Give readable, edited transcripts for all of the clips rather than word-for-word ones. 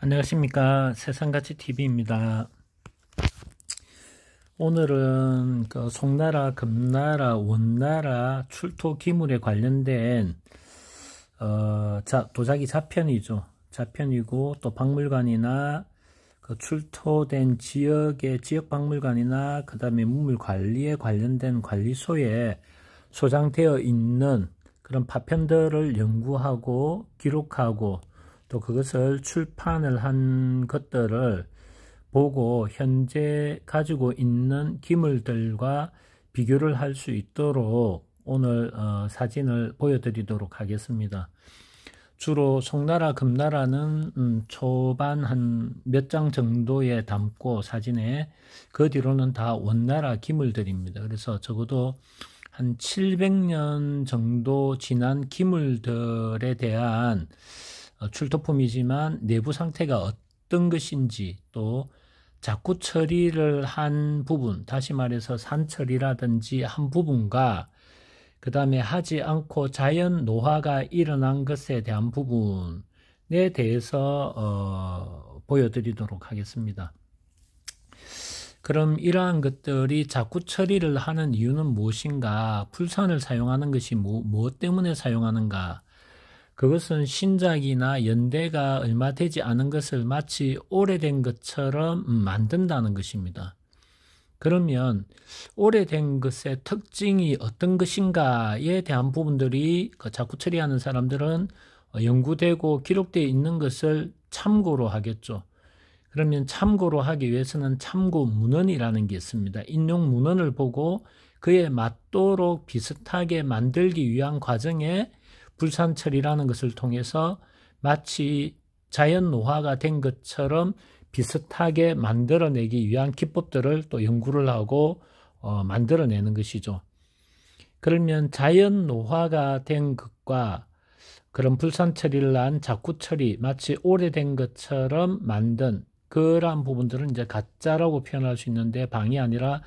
안녕하십니까. 세상가치TV입니다. 오늘은 송나라, 금나라, 원나라 출토 기물에 관련된 도자기 자편이죠. 자편이고 또 박물관이나 출토된 지역의 지역박물관이나 그 다음에 문물관리에 관련된 관리소에 소장되어 있는 그런 파편들을 연구하고 기록하고 또 그것을 출판을 한 것들을 보고 현재 가지고 있는 기물들과 비교를 할 수 있도록 오늘 사진을 보여드리도록 하겠습니다. 주로 송나라, 금나라는 초반 한 몇 장 정도에 담고 사진에 그 뒤로는 다 원나라 기물들입니다. 그래서 적어도 한 700년 정도 지난 기물들에 대한 출토품이지만 내부 상태가 어떤 것인지 또 자꾸 처리를 한 부분, 다시 말해서 산처리라든지 한 부분과 그 다음에 하지 않고 자연 노화가 일어난 것에 대한 부분에 대해서 보여드리도록 하겠습니다. 그럼 이러한 것들이 자꾸 처리를 하는 이유는 무엇인가? 풀산을 사용하는 것이 무엇 때문에 사용하는가? 그것은 신작이나 연대가 얼마 되지 않은 것을 마치 오래된 것처럼 만든다는 것입니다. 그러면 오래된 것의 특징이 어떤 것인가에 대한 부분들이 자꾸 처리하는 사람들은 연구되고 기록되어 있는 것을 참고로 하겠죠. 그러면 참고로 하기 위해서는 참고 문헌이라는 게 있습니다. 인용 문헌을 보고 그에 맞도록 비슷하게 만들기 위한 과정에 불산처리라는 것을 통해서 마치 자연 노화가 된 것처럼 비슷하게 만들어내기 위한 기법들을 또 연구를 하고 만들어내는 것이죠. 그러면 자연 노화가 된 것과 그런 불산처리를 한 자쿠처리, 마치 오래된 것처럼 만든 그러한 부분들은 이제 가짜라고 표현할 수 있는데 방이 아니라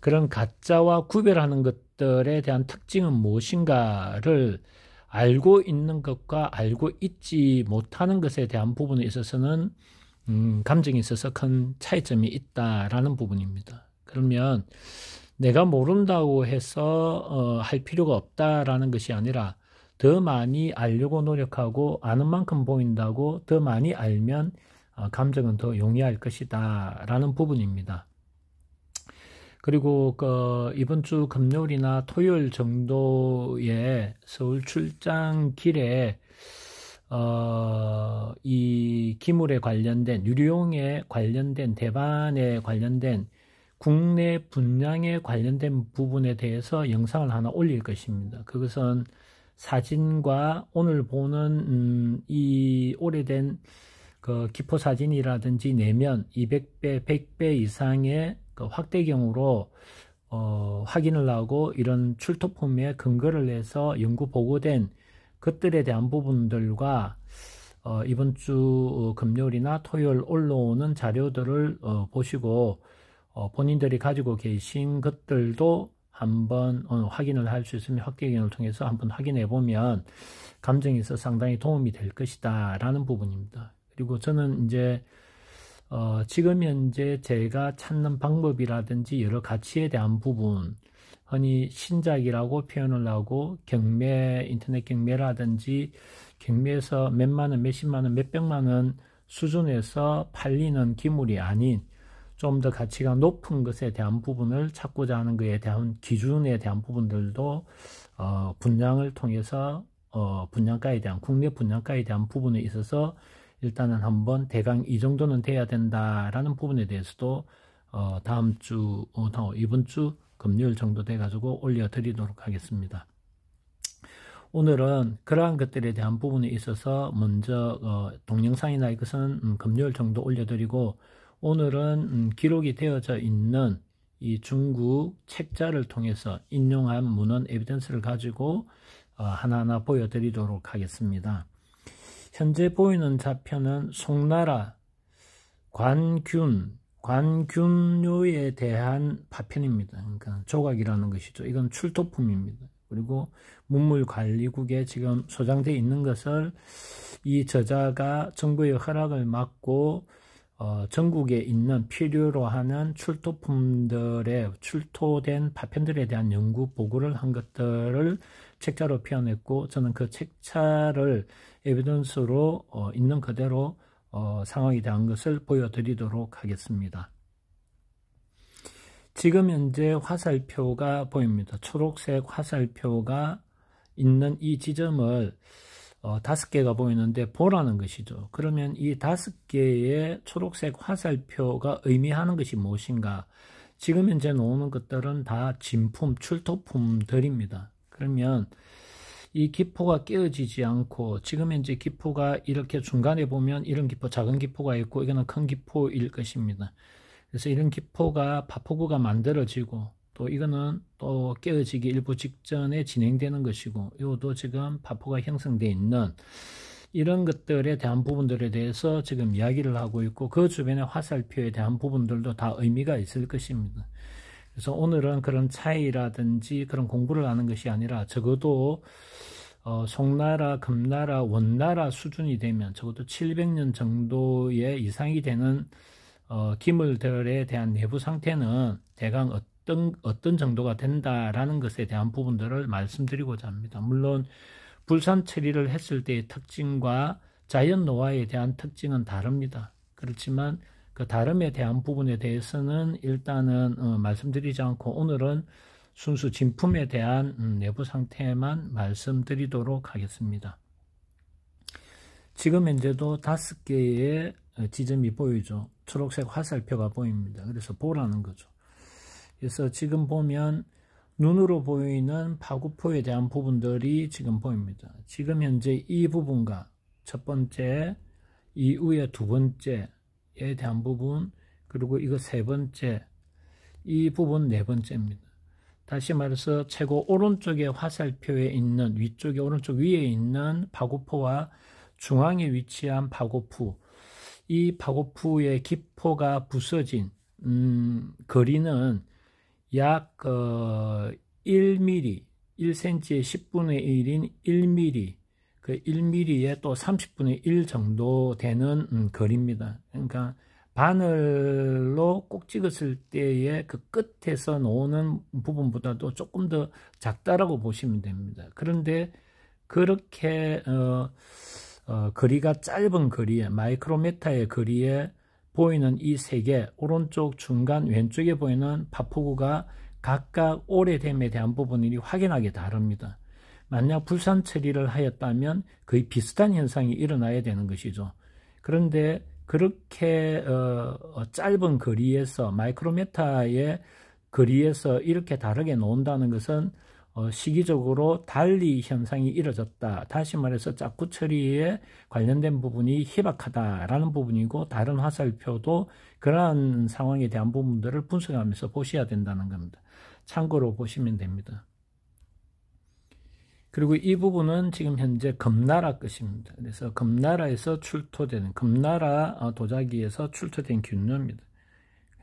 그런 가짜와 구별하는 것들에 대한 특징은 무엇인가를 알고 있는 것과 알고 있지 못하는 것에 대한 부분에 있어서는 감정에 있어서 큰 차이점이 있다라는 부분입니다. 그러면 내가 모른다고 해서 할 필요가 없다라는 것이 아니라 더 많이 알려고 노력하고 아는 만큼 보인다고 더 많이 알면 감정은 더 용이할 것이다 라는 부분입니다. 그리고 이번 주 금요일이나 토요일 정도에 서울 출장 길에 이 기물에 관련된 유리용에 관련된 대반에 관련된 국내 분양에 관련된 부분에 대해서 영상을 하나 올릴 것입니다. 그것은 사진과 오늘 보는 이 오래된 기포 사진이라든지 내면 200배, 100배 이상의 확대경으로 확인을 하고 이런 출토품에 근거를 해서 연구 보고된 것들에 대한 부분들과 이번 주 금요일이나 토요일 올라오는 자료들을 보시고 본인들이 가지고 계신 것들도 한번 확인을 할 수 있으면 확대경을 통해서 한번 확인해 보면 감정에 있어서 상당히 도움이 될 것이다 라는 부분입니다. 그리고 저는 이제 지금 현재 제가 찾는 방법이라든지 여러 가치에 대한 부분, 흔히 신작이라고 표현을 하고 경매, 인터넷 경매라든지 경매에서 몇만 원, 몇십만 원, 몇백만 원 수준에서 팔리는 기물이 아닌 좀 더 가치가 높은 것에 대한 부분을 찾고자 하는 것에 대한 기준에 대한 부분들도 분양을 통해서 분양가에 대한 국내 분양가에 대한 부분에 있어서 일단은 한번 대강 이 정도는 돼야 된다라는 부분에 대해서도 다음 주, 이번 주 금요일 정도 돼가지고 올려드리도록 하겠습니다. 오늘은 그러한 것들에 대한 부분에 있어서 먼저 동영상이나 이것은 금요일 정도 올려드리고 오늘은 기록이 되어져 있는 이 중국 책자를 통해서 인용한 문헌 에비던스를 가지고 하나하나 보여드리도록 하겠습니다. 현재 보이는 좌표는 송나라 관균요에 대한 파편입니다. 그러니까 조각이라는 것이죠. 이건 출토품입니다. 그리고 문물관리국에 지금 소장되어 있는 것을 이 저자가 정부의 허락을 받고 전국에 있는 필요로 하는 출토품들의 출토된 파편들에 대한 연구 보고를 한 것들을 책자로 표현했고, 저는 그 책자를 에비던스로 있는 그대로 상황에 대한 것을 보여드리도록 하겠습니다. 지금 현재 화살표가 보입니다. 초록색 화살표가 있는 이 지점을 5개가 보이는데 보라는 것이죠. 그러면 이 5개의 초록색 화살표가 의미하는 것이 무엇인가? 지금 현재 나오는 것들은 다 진품, 출토품들입니다. 그러면 이 기포가 깨어지지 않고, 지금 현재 기포가 이렇게 중간에 보면 이런 기포, 작은 기포가 있고 이거는 큰 기포일 것입니다. 그래서 이런 기포가 파포구가 만들어지고, 또 이거는 또 깨어지기 일부 직전에 진행되는 것이고, 이것도 지금 파포가 형성되어 있는 이런 것들에 대한 부분들에 대해서 지금 이야기를 하고 있고, 그 주변의 화살표에 대한 부분들도 다 의미가 있을 것입니다. 그래서 오늘은 그런 차이라든지 그런 공부를 하는 것이 아니라, 적어도 송나라, 금나라, 원나라 수준이 되면 적어도 700년 정도의 이상이 되는 기물들에 대한 내부 상태는 대강 어떤 정도가 된다라는 것에 대한 부분들을 말씀드리고자 합니다. 물론 불산 처리를 했을 때의 특징과 자연 노화에 대한 특징은 다릅니다. 그렇지만 그 다름에 대한 부분에 대해서는 일단은 말씀드리지 않고, 오늘은 순수 진품에 대한 내부 상태만 말씀드리도록 하겠습니다. 지금 현재도 5개의 지점이 보이죠. 초록색 화살표가 보입니다. 그래서 보라는 거죠. 그래서 지금 보면 눈으로 보이는 파구포에 대한 부분들이 지금 보입니다. 지금 현재 이 부분과 첫 번째, 이후에 두 번째에 대한 부분, 그리고 이거 세 번째, 이 부분 네 번째입니다. 다시 말해서 최고 오른쪽에 화살표에 있는, 위쪽에 오른쪽 위에 있는 파고포와 중앙에 위치한 파고푸, 이 파고푸의 기포가 부서진 거리는 약 1mm, 1cm의 10분의 1인 1mm, 그 1mm에 또 30분의 1 정도 되는 거리입니다. 그러니까 바늘로 꼭 찍었을 때의 그 끝에서 나오는 부분보다도 조금 더 작다라고 보시면 됩니다. 그런데 그렇게 거리가 짧은 거리에, 마이크로메타의 거리에 보이는 이 세 개, 오른쪽, 중간, 왼쪽에 보이는 파포구가 각각 오래됨에 대한 부분이 확연하게 다릅니다. 만약 불산 처리를 하였다면 거의 비슷한 현상이 일어나야 되는 것이죠. 그런데 그렇게 짧은 거리에서, 마이크로메타의 거리에서 이렇게 다르게 나온다는 것은 시기적으로 달리 현상이 이루어졌다. 다시 말해서 짝구 처리에 관련된 부분이 희박하다라는 부분이고, 다른 화살표도 그러한 상황에 대한 부분들을 분석하면서 보셔야 된다는 겁니다. 참고로 보시면 됩니다. 그리고 이 부분은 지금 현재 금나라 것입니다. 그래서 금나라에서 출토되는, 금나라 도자기에서 출토된 균료입니다.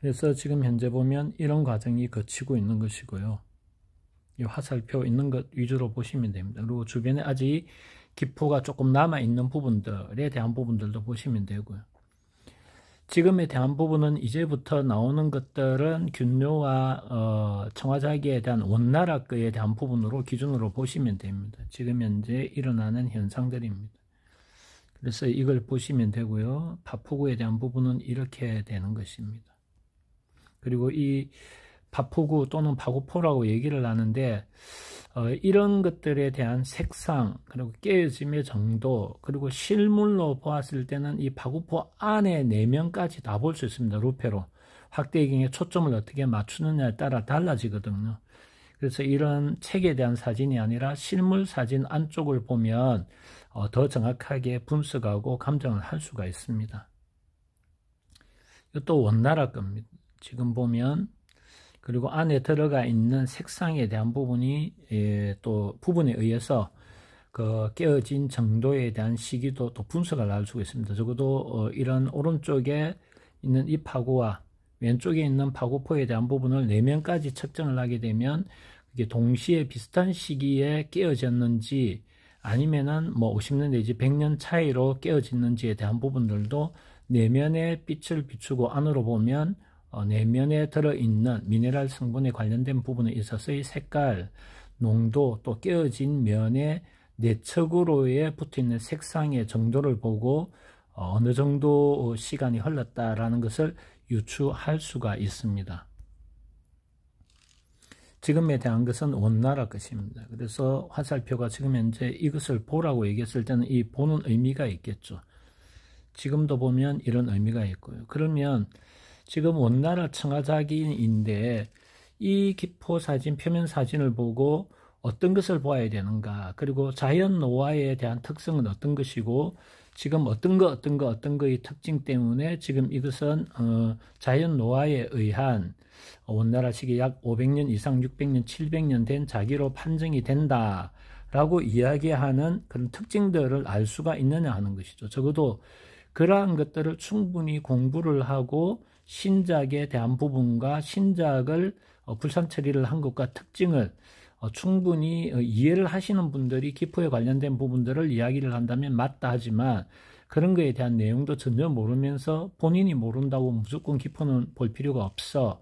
그래서 지금 현재 보면 이런 과정이 거치고 있는 것이고요. 이 화살표 있는 것 위주로 보시면 됩니다. 그리고 주변에 아직 기포가 조금 남아있는 부분들에 대한 부분들도 보시면 되고요. 지금에 대한 부분은 이제부터 나오는 것들은 균료와 청화자기에 대한 원나라 거에 대한 부분으로 기준으로 보시면 됩니다. 지금 현재 일어나는 현상들입니다. 그래서 이걸 보시면 되고요. 파포구에 대한 부분은 이렇게 되는 것입니다. 그리고 이 파포구 또는 파고포라고 얘기를 하는데, 이런 것들에 대한 색상, 그리고 깨어짐의 정도, 그리고 실물로 보았을 때는 이 파고포 안에 내면까지 다 볼 수 있습니다. 루페로. 확대경에 초점을 어떻게 맞추느냐에 따라 달라지거든요. 그래서 이런 책에 대한 사진이 아니라 실물 사진 안쪽을 보면 더 정확하게 분석하고 감정을 할 수가 있습니다. 이것도 원나라 겁니다. 지금 보면, 그리고 안에 들어가 있는 색상에 대한 부분이 또 부분에 의해서 그 깨어진 정도에 대한 시기도 또 분석을 할 수가 있습니다. 적어도 이런 오른쪽에 있는 이 파고와 왼쪽에 있는 파고포에 대한 부분을 내면까지 측정을 하게 되면 그게 동시에 비슷한 시기에 깨어졌는지 아니면은 뭐 50년 내지 100년 차이로 깨어졌는지에 대한 부분들도 내면에 빛을 비추고 안으로 보면 내면에 들어있는 미네랄 성분에 관련된 부분에 있어서의 색깔, 농도, 또 깨어진 면에 내측으로에 붙어있는 색상의 정도를 보고 어느 정도 시간이 흘렀다라는 것을 유추할 수가 있습니다. 지금에 대한 것은 원나라 것입니다. 그래서 화살표가 지금 현재 이것을 보라고 얘기했을 때는 이 보는 의미가 있겠죠. 지금도 보면 이런 의미가 있고요. 그러면 지금 원나라 청화자기인데 이 기포 사진, 표면 사진을 보고 어떤 것을 보아야 되는가, 그리고 자연 노화에 대한 특성은 어떤 것이고 지금 어떤 거의 특징 때문에 지금 이것은 자연 노화에 의한 원나라식이 약 500년 이상 600년 700년 된 자기로 판정이 된다 라고 이야기하는 그런 특징들을 알 수가 있느냐 하는 것이죠. 적어도 그러한 것들을 충분히 공부를 하고 신작에 대한 부분과 신작을 불산 처리를 한 것과 특징을 충분히 이해를 하시는 분들이 기포에 관련된 부분들을 이야기를 한다면 맞다 하지만, 그런 거에 대한 내용도 전혀 모르면서 본인이 모른다고 무조건 기포는 볼 필요가 없어,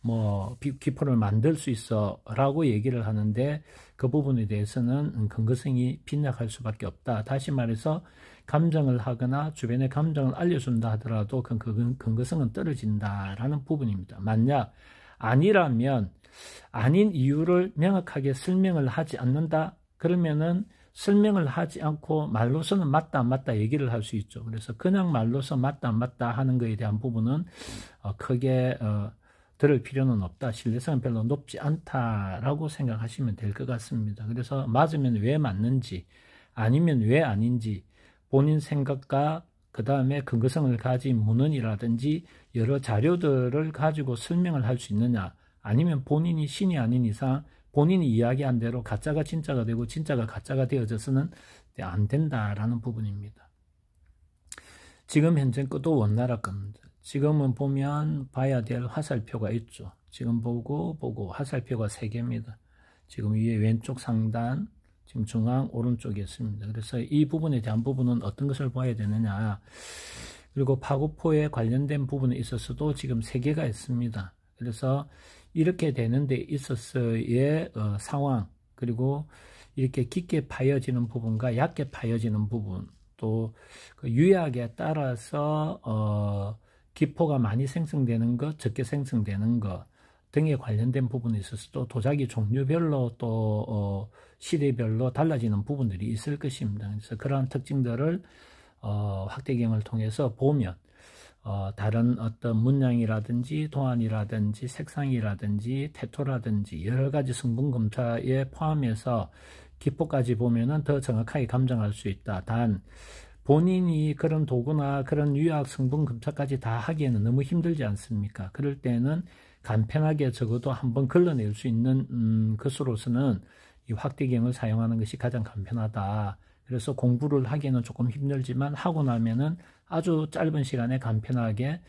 뭐 기포를 만들 수 있어 라고 얘기를 하는데 그 부분에 대해서는 근거성이 빈약할 수밖에 없다. 다시 말해서 감정을 하거나 주변에 감정을 알려준다 하더라도 그 근거성은 떨어진다라는 부분입니다. 만약 아니라면 아닌 이유를 명확하게 설명을 하지 않는다 그러면은 설명을 하지 않고 말로서는 맞다 안 맞다 얘기를 할 수 있죠. 그래서 그냥 말로서 맞다 안 맞다 하는 것에 대한 부분은 크게 들을 필요는 없다, 신뢰성은 별로 높지 않다라고 생각하시면 될 것 같습니다. 그래서 맞으면 왜 맞는지 아니면 왜 아닌지 본인 생각과 그 다음에 근거성을 가진 문헌이라든지 여러 자료들을 가지고 설명을 할 수 있느냐, 아니면 본인이 신이 아닌 이상 본인이 이야기한 대로 가짜가 진짜가 되고 진짜가 가짜가 되어져서는 안 된다라는 부분입니다. 지금 현재 것도 원나라 겁니다. 지금은 보면 봐야 될 화살표가 있죠. 지금 보고 화살표가 3개입니다. 지금 위에 왼쪽 상단, 지금 중앙 오른쪽에 있습니다. 그래서 이 부분에 대한 부분은 어떤 것을 봐야 되느냐, 그리고 파고포에 관련된 부분에 있어서도 지금 3개가 있습니다. 그래서 이렇게 되는 데 있어서의 상황, 그리고 이렇게 깊게 파여지는 부분과 얕게 파여지는 부분, 또 그 유약에 따라서 기포가 많이 생성되는 것, 적게 생성되는 것 등에 관련된 부분에 있어서도 도자기 종류별로 또 시대별로 달라지는 부분들이 있을 것입니다. 그래서 그러한 특징들을 확대경을 통해서 보면 다른 어떤 문양이라든지 도안이라든지 색상이라든지 태토라든지 여러 가지 성분 검사에 포함해서 기포까지 보면은 더 정확하게 감정할 수 있다. 단 본인이 그런 도구나 그런 유약 성분 검사까지 다 하기에는 너무 힘들지 않습니까? 그럴 때는 간편하게 적어도 한번 걸러낼 수 있는 것으로서는 이 확대경을 사용하는 것이 가장 간편하다. 그래서 공부를 하기에는 조금 힘들지만 하고 나면은 아주 짧은 시간에 간편하게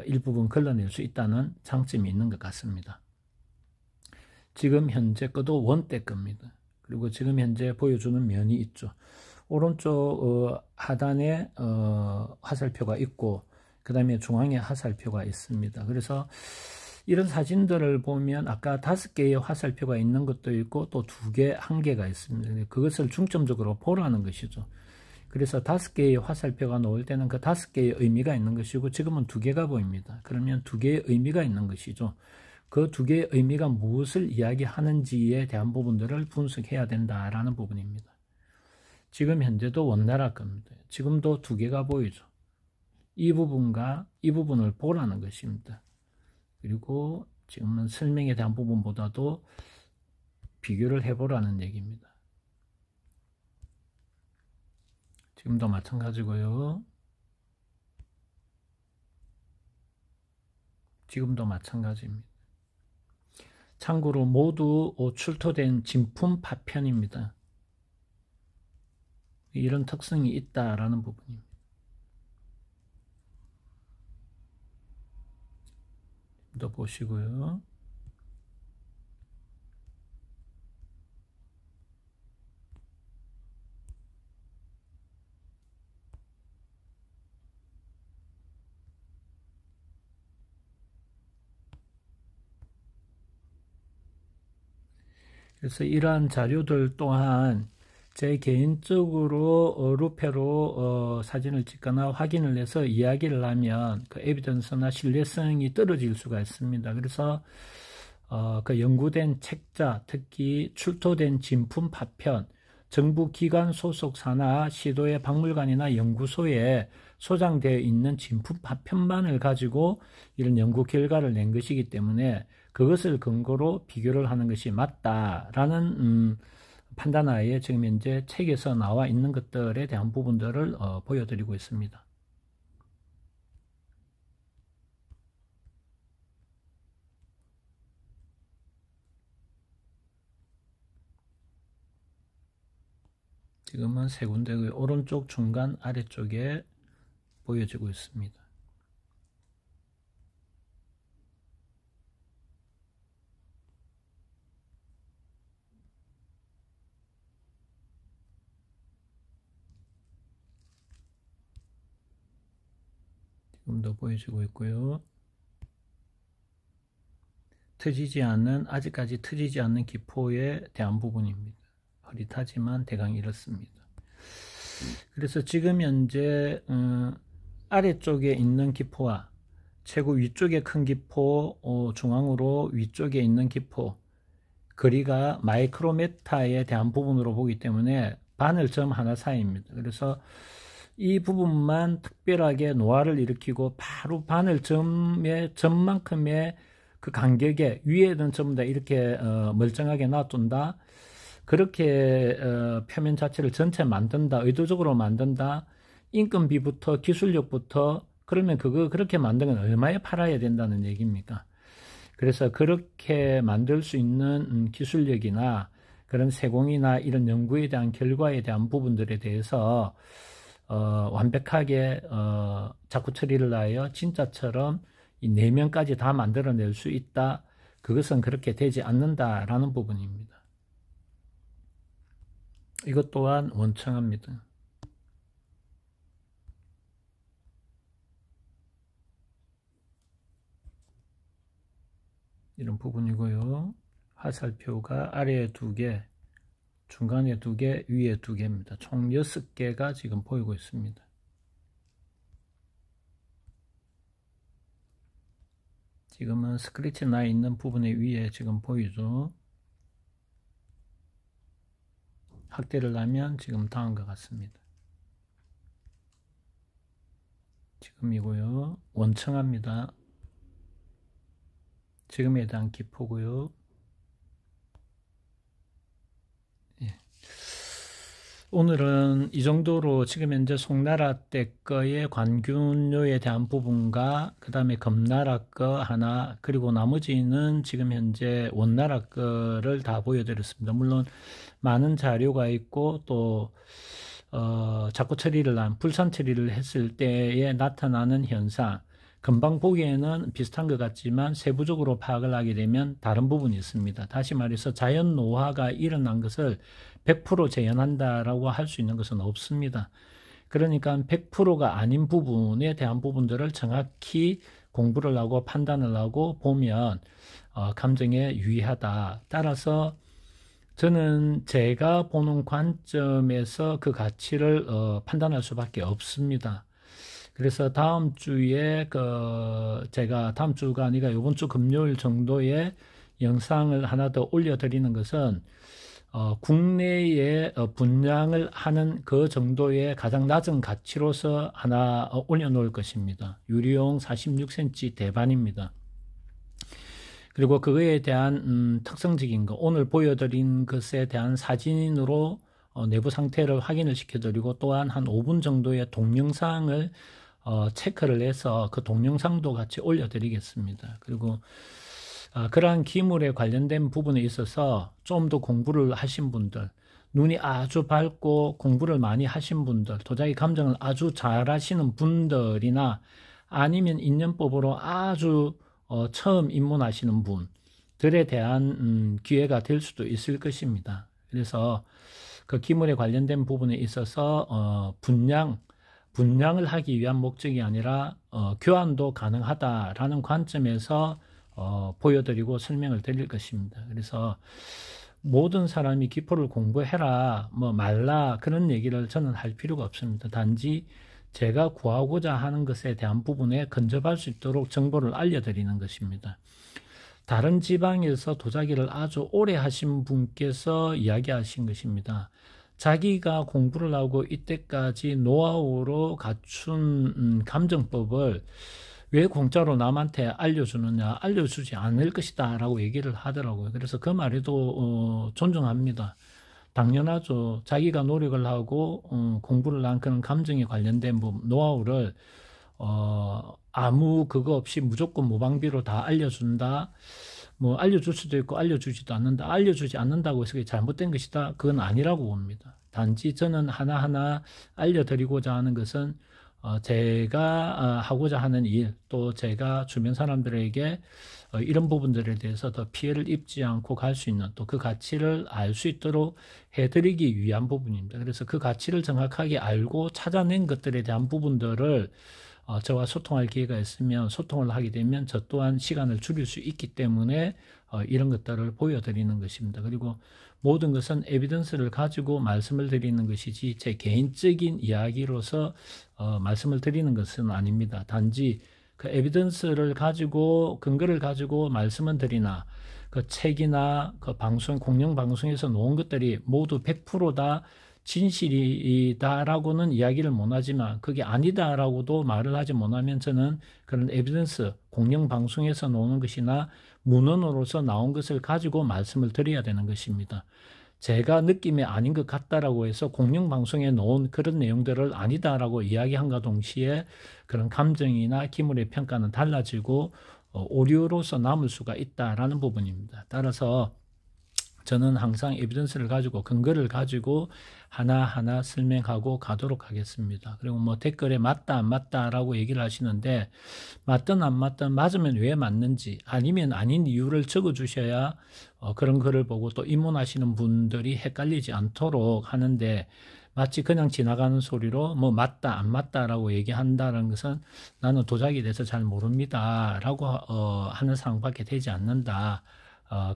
일부분 걸러낼 수 있다는 장점이 있는 것 같습니다. 지금 현재 것도 원대 겁니다. 그리고 지금 현재 보여주는 면이 있죠. 오른쪽 하단에 화살표가 있고 그 다음에 중앙에 화살표가 있습니다. 그래서 이런 사진들을 보면 아까 5개의 화살표가 있는 것도 있고 또 2개, 1개가 있습니다. 그것을 중점적으로 보라는 것이죠. 그래서 5개의 화살표가 나올 때는 그 5개의 의미가 있는 것이고 지금은 2개가 보입니다. 그러면 2개의 의미가 있는 것이죠. 그 2개의 의미가 무엇을 이야기하는지에 대한 부분들을 분석해야 된다라는 부분입니다. 지금 현재도 원나라 겁니다. 지금도 2개가 보이죠. 이 부분과 이 부분을 보라는 것입니다. 그리고 지금은 설명에 대한 부분보다도 비교를 해보라는 얘기입니다. 지금도 마찬가지고요. 지금도 마찬가지입니다. 참고로 모두 출토된 진품 파편입니다. 이런 특성이 있다라는 부분입니다. 또 보시고요. 그래서 이러한 자료들 또한 제 개인적으로 루페로 사진을 찍거나 확인을 해서 이야기를 하면 그 에비던스나 신뢰성이 떨어질 수가 있습니다. 그래서 그 연구된 책자, 특히 출토된 진품 파편, 정부 기관 소속 산하 시도의 박물관이나 연구소에 소장되어 있는 진품 파편만을 가지고 이런 연구 결과를 낸 것이기 때문에 그것을 근거로 비교를 하는 것이 맞다라는 판단하에 지금 현재 책에서 나와 있는 것들에 대한 부분들을 보여드리고 있습니다. 지금은 세 군데의 오른쪽 중간 아래쪽에 보여지고 있습니다. 지금도 보여지고 있고요. 아직까지 트지지 않는 기포에 대한 부분입니다. 흐릿하지만 대강 이렇습니다. 그래서 지금 현재 아래쪽에 있는 기포와 최고 위쪽에 큰 기포, 중앙으로 위쪽에 있는 기포, 거리가 마이크로메타에 대한 부분으로 보기 때문에 바늘점 하나 사이입니다. 그래서 이 부분만 특별하게 노화를 일으키고 바로 바늘점의 점만큼의 그 간격에 위에는 전부 다 이렇게 멀쩡하게 놔둔다. 그렇게 표면 자체를 전체 만든다. 의도적으로 만든다. 인건비부터 기술력부터 그러면 그렇게 만든 건 얼마에 팔아야 된다는 얘기입니까? 그래서 그렇게 만들 수 있는 기술력이나 그런 세공이나 이런 연구에 대한 결과에 대한 부분들에 대해서 완벽하게 자꾸 처리를 하여 진짜처럼 이 내면까지 다 만들어낼 수 있다. 그것은 그렇게 되지 않는다라는 부분입니다. 이것 또한 원청합니다. 이런 부분이고요. 화살표가 아래에 2개, 중간에 2개, 위에 2개입니다. 총 6개가 지금 보이고 있습니다. 지금은 스크래치 나 있는 부분의 위에 지금 보이죠. 확대를 하면 지금 다음과 같습니다. 지금이고요. 원청합니다. 지금에 대한 기포고요. 예. 오늘은 이 정도로 지금 현재 송나라 때 거의 관균료에 대한 부분과 그 다음에 검나라 거 하나 그리고 나머지는 지금 현재 원나라 거를 다 보여드렸습니다. 물론 많은 자료가 있고 또 자꾸 불산 처리를 했을 때에 나타나는 현상 금방 보기에는 비슷한 것 같지만 세부적으로 파악을 하게 되면 다른 부분이 있습니다. 다시 말해서 자연 노화가 일어난 것을 100% 재현한다라고 할 수 있는 것은 없습니다. 그러니까 100%가 아닌 부분에 대한 부분들을 정확히 공부를 하고 판단을 하고 보면 감정에 유의하다. 따라서 저는 제가 보는 관점에서 그 가치를 판단할 수밖에 없습니다. 그래서 다음 주에 제가 다음 주가 아니라 이번 주 금요일 정도에 영상을 하나 더 올려드리는 것은 국내에 분양을 하는 그 정도의 가장 낮은 가치로서 하나 올려놓을 것입니다. 유리용 46cm 대반입니다. 그리고 그거에 대한 특성적인 거 오늘 보여드린 것에 대한 사진으로 내부 상태를 확인을 시켜드리고 또한 한 5분 정도의 동영상을 체크를 해서 그 동영상도 같이 올려드리겠습니다. 그리고 그러한 기물에 관련된 부분에 있어서 좀 더 공부를 하신 분들, 눈이 아주 밝고 공부를 많이 하신 분들, 도자기 감정을 아주 잘 하시는 분들이나 아니면 인연법으로 아주 처음 입문하시는 분들에 대한 기회가 될 수도 있을 것입니다. 그래서 그 기물에 관련된 부분에 있어서 분양을 하기 위한 목적이 아니라 교환도 가능하다라는 관점에서 보여드리고 설명을 드릴 것입니다. 그래서 모든 사람이 기포를 공부해라, 뭐 말라 그런 얘기를 저는 할 필요가 없습니다. 단지 제가 구하고자 하는 것에 대한 부분에 근접할 수 있도록 정보를 알려드리는 것입니다. 다른 지방에서 도자기를 아주 오래 하신 분께서 이야기하신 것입니다. 자기가 공부를 하고 이때까지 노하우로 갖춘 감정법을 왜 공짜로 남한테 알려주느냐, 알려주지 않을 것이다 라고 얘기를 하더라고요. 그래서 그 말에도 존중합니다. 당연하죠. 자기가 노력을 하고 공부를 한 그런 감정에 관련된 뭐 노하우를 아무 그거 없이 무조건 무방비로 다 알려준다. 뭐 알려줄 수도 있고 알려주지도 않는다. 알려주지 않는다고 해서 그게 잘못된 것이다. 그건 아니라고 봅니다. 단지 저는 하나하나 알려드리고자 하는 것은 제가 하고자 하는 일, 또 제가 주변 사람들에게 이런 부분들에 대해서 더 피해를 입지 않고 갈 수 있는, 또 그 가치를 알 수 있도록 해드리기 위한 부분입니다. 그래서 그 가치를 정확하게 알고 찾아낸 것들에 대한 부분들을 저와 소통할 기회가 있으면 소통을 하게 되면 저 또한 시간을 줄일 수 있기 때문에 이런 것들을 보여드리는 것입니다. 그리고 모든 것은 에비던스를 가지고 말씀을 드리는 것이지 제 개인적인 이야기로서 말씀을 드리는 것은 아닙니다. 단지 그 에비던스를 가지고 근거를 가지고 말씀을 드리나 그 책이나 그 방송 공영 방송에서 놓은 것들이 모두 100%다 진실이다라고는 이야기를 못하지만 그게 아니다라고도 말을 하지 못하면 저는 그런 에비던스 공영 방송에서 나오는 것이나 문헌으로서 나온 것을 가지고 말씀을 드려야 되는 것입니다. 제가 느낌이 아닌 것 같다라고 해서 공영 방송에 놓은 그런 내용들을 아니다라고 이야기한과 동시에 그런 감정이나 기물의 평가는 달라지고 오류로서 남을 수가 있다라는 부분입니다. 따라서 저는 항상 에비던스를 가지고 근거를 가지고 하나하나 설명하고 가도록 하겠습니다. 그리고 뭐 댓글에 맞다 안 맞다라고 얘기를 하시는데 맞든 안 맞든 맞으면 왜 맞는지 아니면 아닌 이유를 적어 주셔야 그런 글을 보고 또 입문하시는 분들이 헷갈리지 않도록 하는데 마치 그냥 지나가는 소리로 뭐 맞다 안 맞다라고 얘기한다는 것은 나는 도자기에 대해서 잘 모릅니다 라고 하는 상황밖에 되지 않는다.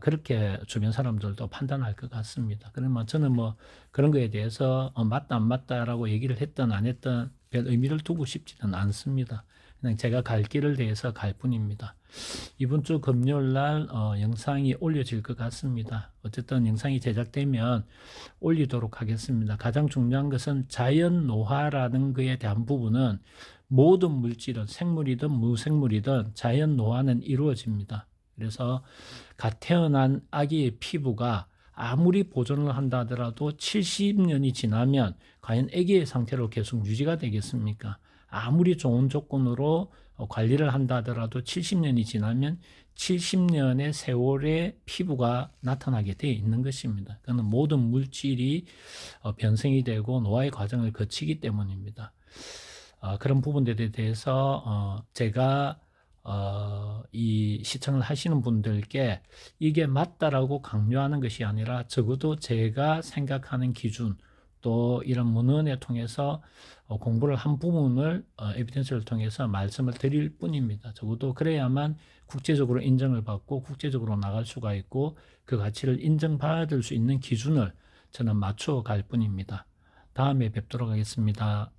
그렇게 주변 사람들도 판단할 것 같습니다. 그러면 저는 뭐 그런 거에 대해서 맞다 안 맞다라고 얘기를 했든 안 했든 별 의미를 두고 싶지는 않습니다. 그냥 제가 갈 길을 대해서 갈 뿐입니다. 이번 주 금요일 날 영상이 올려질 것 같습니다. 어쨌든 영상이 제작되면 올리도록 하겠습니다. 가장 중요한 것은 자연 노화라는 것에 대한 부분은 모든 물질은 생물이든 무생물이든 자연 노화는 이루어집니다. 그래서 갓 태어난 아기의 피부가 아무리 보존을 한다 하더라도 70년이 지나면 과연 아기의 상태로 계속 유지가 되겠습니까? 아무리 좋은 조건으로 관리를 한다 하더라도 70년이 지나면 70년의 세월의 피부가 나타나게 되어 있는 것입니다. 그는 모든 물질이 변성이 되고 노화의 과정을 거치기 때문입니다. 그런 부분들에 대해서 제가 이 시청을 하시는 분들께 이게 맞다라고 강요하는 것이 아니라 적어도 제가 생각하는 기준 또 이런 문헌을 통해서 공부를 한 부분을 에비던스를 통해서 말씀을 드릴 뿐입니다. 적어도 그래야만 국제적으로 인정을 받고 국제적으로 나갈 수가 있고 그 가치를 인정받을 수 있는 기준을 저는 맞추어 갈 뿐입니다. 다음에 뵙도록 하겠습니다.